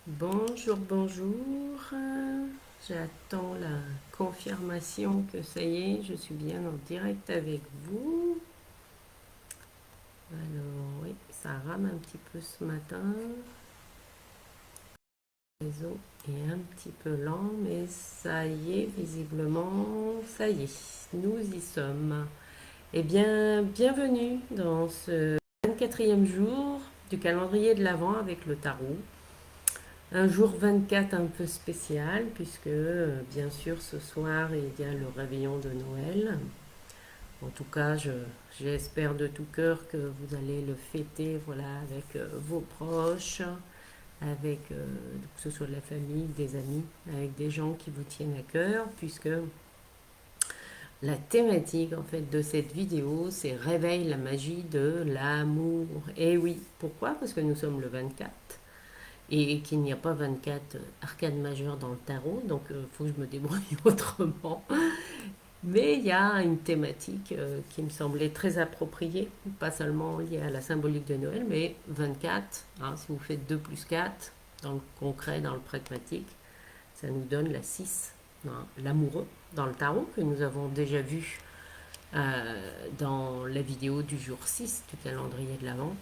Bonjour, bonjour. J'attends la confirmation que ça y est, je suis bien en direct avec vous. Alors oui, ça rame un petit peu ce matin. Le réseau est un petit peu lent, mais ça y est, visiblement, ça y est, nous y sommes. Eh bien, bienvenue dans ce 24e jour du calendrier de l'Avent avec le tarot. Un jour 24 un peu spécial, puisque bien sûr ce soir il y a le réveillon de Noël. En tout cas, j'espère de tout cœur que vous allez le fêter voilà, avec vos proches, avec que ce soit de la famille, des amis, avec des gens qui vous tiennent à cœur, puisque la thématique en fait de cette vidéo, c'est réveille la magie de l'amour. Et oui, pourquoi? Parce que nous sommes le 24 et qu'il n'y a pas 24 arcades majeures dans le tarot, donc il faut que je me débrouille autrement. Mais il y a une thématique qui me semblait très appropriée, pas seulement liée à la symbolique de Noël, mais 24, hein, si vous faites 2 plus 4, dans le concret, dans le pragmatique, ça nous donne la 6, hein, l'amoureux, dans le tarot, que nous avons déjà vu dans la vidéo du jour 6 du calendrier de l'Avent.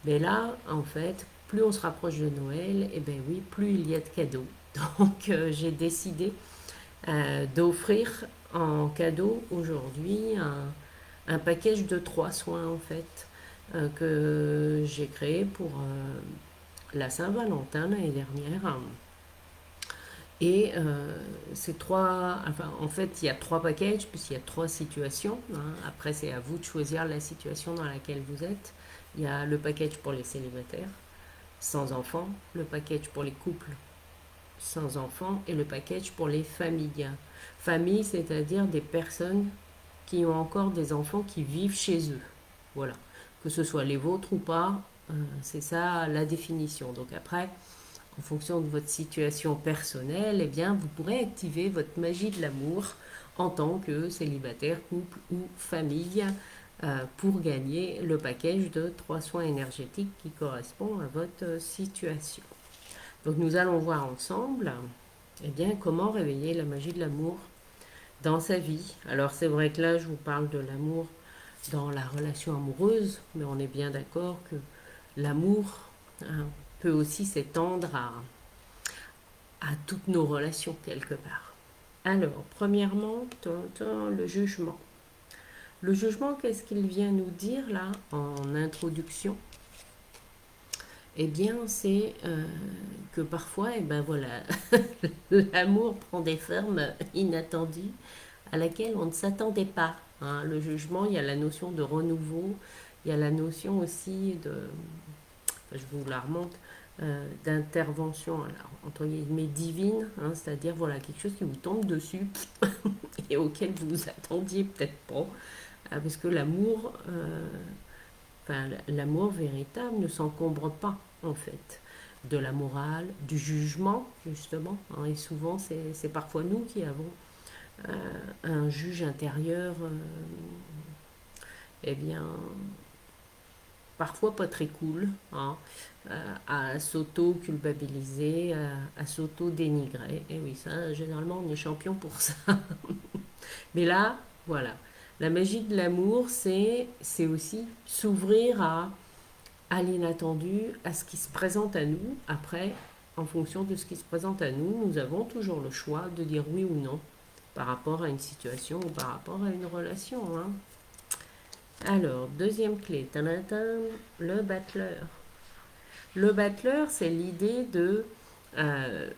Mais là, en fait, plus on se rapproche de Noël, et ben oui, plus il y a de cadeaux. Donc j'ai décidé d'offrir en cadeau aujourd'hui un package de 3 soins en fait que j'ai créé pour la Saint-Valentin l'année dernière. Et ces trois, enfin en fait il y a 3 packages puisqu'il y a 3 situations, hein. Après c'est à vous de choisir la situation dans laquelle vous êtes. Il y a le package pour les célibataires sans enfants, le package pour les couples sans enfants et le package pour les familles. Famille, c'est-à-dire des personnes qui ont encore des enfants qui vivent chez eux. Voilà. Que ce soit les vôtres ou pas, c'est ça la définition. Donc après, en fonction de votre situation personnelle, eh bien, vous pourrez activer votre magie de l'amour en tant que célibataire, couple ou famille pour gagner le package de 3 soins énergétiques qui correspond à votre situation. Donc nous allons voir ensemble eh bien, comment réveiller la magie de l'amour dans sa vie. Alors c'est vrai que là, je vous parle de l'amour dans la relation amoureuse, mais on est bien d'accord que l'amour hein, peut aussi s'étendre à toutes nos relations quelque part. Alors, premièrement, le jugement. Le jugement, qu'est-ce qu'il vient nous dire là en introduction? Eh bien, c'est que parfois, eh ben voilà, l'amour prend des formes inattendues à laquelle on ne s'attendait pas, hein. Le jugement, il y a la notion de renouveau, il y a la notion aussi de, enfin, je vous la remonte, d'intervention, entre guillemets, divine, hein, c'est-à-dire voilà, quelque chose qui vous tombe dessus et auquel vous vous attendiez peut-être pas, parce que l'amour, enfin, l'amour véritable ne s'encombre pas, en fait, de la morale, du jugement, justement, hein, et souvent c'est parfois nous qui avons un juge intérieur, eh bien, parfois pas très cool, hein, à s'auto-culpabiliser, à s'auto-dénigrer. Et oui, ça, généralement, on est champion pour ça. Mais là, voilà. La magie de l'amour, c'est aussi s'ouvrir à l'inattendu, à ce qui se présente à nous. Après, en fonction de ce qui se présente à nous, nous avons toujours le choix de dire oui ou non par rapport à une situation ou par rapport à une relation, hein. Alors, deuxième clé, tadadam, le battleur. Le battleur, c'est l'idée de, euh,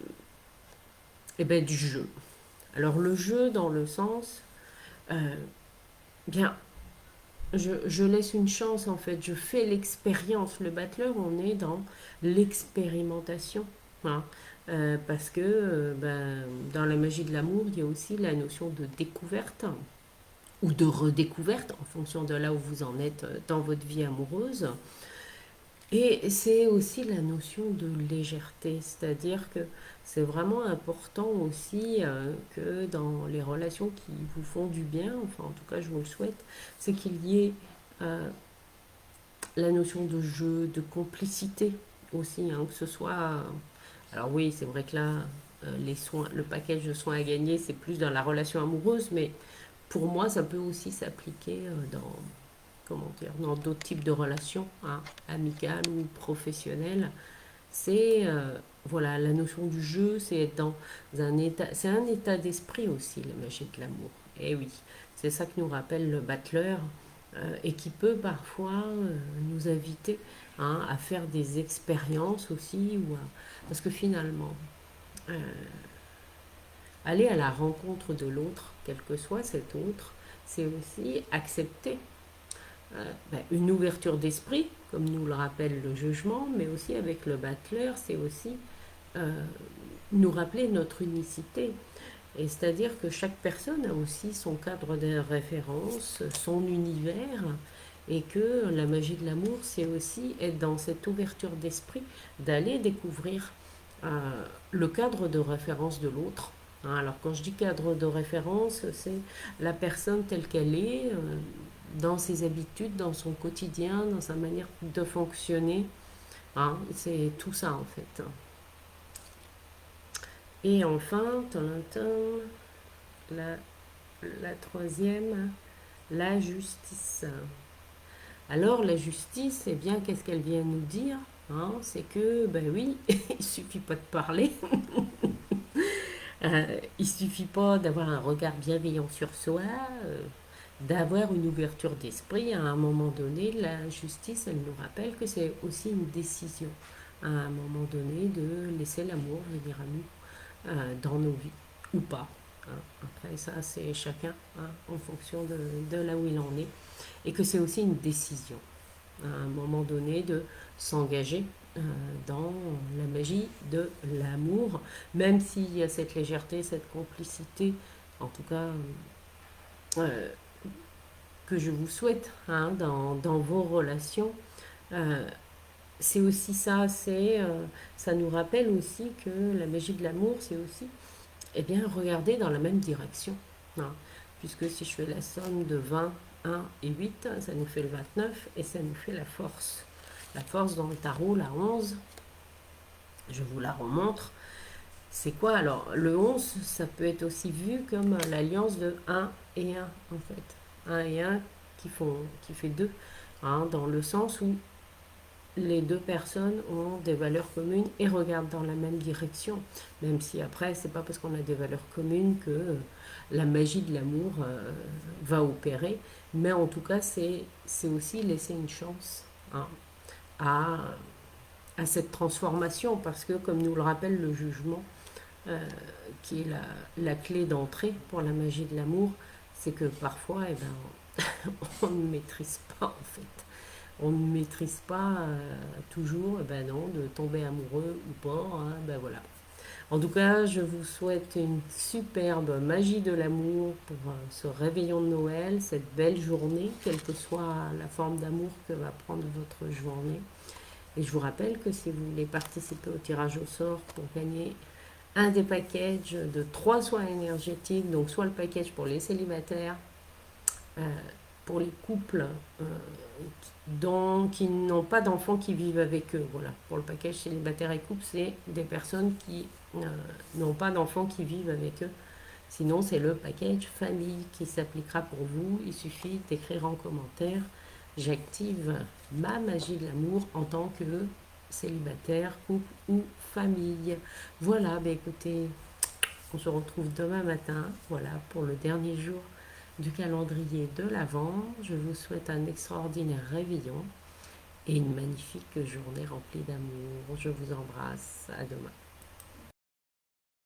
eh ben, du jeu. Alors, le jeu dans le sens, euh, bien, je laisse une chance en fait, je fais l'expérience. Le battleur, on est dans l'expérimentation, hein. Parce que ben, dans la magie de l'amour, il y a aussi la notion de découverte ou de redécouverte en fonction de là où vous en êtes dans votre vie amoureuse. Et c'est aussi la notion de légèreté, c'est-à-dire que c'est vraiment important aussi que dans les relations qui vous font du bien, enfin en tout cas je vous le souhaite, c'est qu'il y ait euh, la notion de jeu, de complicité aussi, hein, que ce soit Alors oui, c'est vrai que là, les soins, le package de soins à gagner, c'est plus dans la relation amoureuse, mais pour moi, ça peut aussi s'appliquer dans, comment dire, dans d'autres types de relations, hein, amicales ou professionnelles. C'est voilà, la notion du jeu, c'est être dans un état, c'est un état d'esprit aussi, la magie de l'amour. Et oui, c'est ça que nous rappelle le battleur et qui peut parfois nous inviter, hein, à faire des expériences aussi, parce que finalement, euh, aller à la rencontre de l'autre, quel que soit cet autre, c'est aussi accepter une ouverture d'esprit, comme nous le rappelle le jugement, mais aussi avec le battleur, c'est aussi euh, nous rappeler notre unicité. Et c'est-à-dire que chaque personne a aussi son cadre de référence, son univers, et que la magie de l'amour, c'est aussi être dans cette ouverture d'esprit, d'aller découvrir euh, le cadre de référence de l'autre. Hein, alors quand je dis cadre de référence, c'est la personne telle qu'elle est, dans ses habitudes, dans son quotidien, dans sa manière de fonctionner. Hein, c'est tout ça en fait. Et enfin, la, la troisième, la justice. Alors la justice, eh bien, qu'est-ce qu'elle vient nous dire, hein? C'est que, ben oui, il suffit pas de parler, il suffit pas d'avoir un regard bienveillant sur soi, d'avoir une ouverture d'esprit. À un moment donné, la justice, elle nous rappelle que c'est aussi une décision, à un moment donné, de laisser l'amour venir à nous dans nos vies, ou pas. Hein. Après, ça, c'est chacun, hein, en fonction de là où il en est. Et que c'est aussi une décision, à un moment donné, de s'engager dans la magie de l'amour, même s'il y a cette légèreté, cette complicité, en tout cas, euh, que je vous souhaite, hein, dans vos relations. Euh, c'est aussi ça, ça nous rappelle aussi que la magie de l'amour, c'est aussi, eh bien, regarder dans la même direction. Hein. Puisque si je fais la somme de 20, 1 et 8, ça nous fait le 29 et ça nous fait la force. La force dans le tarot, la 11, je vous la remontre. C'est quoi alors? Le 11, ça peut être aussi vu comme l'alliance de un et un en fait. Un et un qui fait 2, hein, dans le sens où les deux personnes ont des valeurs communes et regardent dans la même direction. Même si après, c'est pas parce qu'on a des valeurs communes que la magie de l'amour va opérer. Mais en tout cas, c'est aussi laisser une chance, hein, à, à cette transformation. Parce que, comme nous le rappelle le jugement, euh, qui est la clé d'entrée pour la magie de l'amour, c'est que parfois, eh ben, on ne maîtrise pas en fait. On ne maîtrise pas toujours, eh ben non, de tomber amoureux ou pas, hein, ben voilà. En tout cas, je vous souhaite une superbe magie de l'amour pour ce réveillon de Noël, cette belle journée, quelle que soit la forme d'amour que va prendre votre journée. Et je vous rappelle que si vous voulez participer au tirage au sort pour gagner un des packages de 3 soins énergétiques, donc soit le package pour les célibataires, euh, pour les couples qui n'ont pas d'enfants qui vivent avec eux. Voilà, pour le package célibataire et couple, c'est des personnes qui n'ont pas d'enfants qui vivent avec eux. Sinon, c'est le package famille qui s'appliquera pour vous. Il suffit d'écrire en commentaire: j'active ma magie de l'amour en tant que célibataire, couple ou famille. Voilà, ben écoutez, on se retrouve demain matin, voilà, pour le dernier jour du calendrier de l'Avent. Je vous souhaite un extraordinaire réveillon et une magnifique journée remplie d'amour. Je vous embrasse. À demain.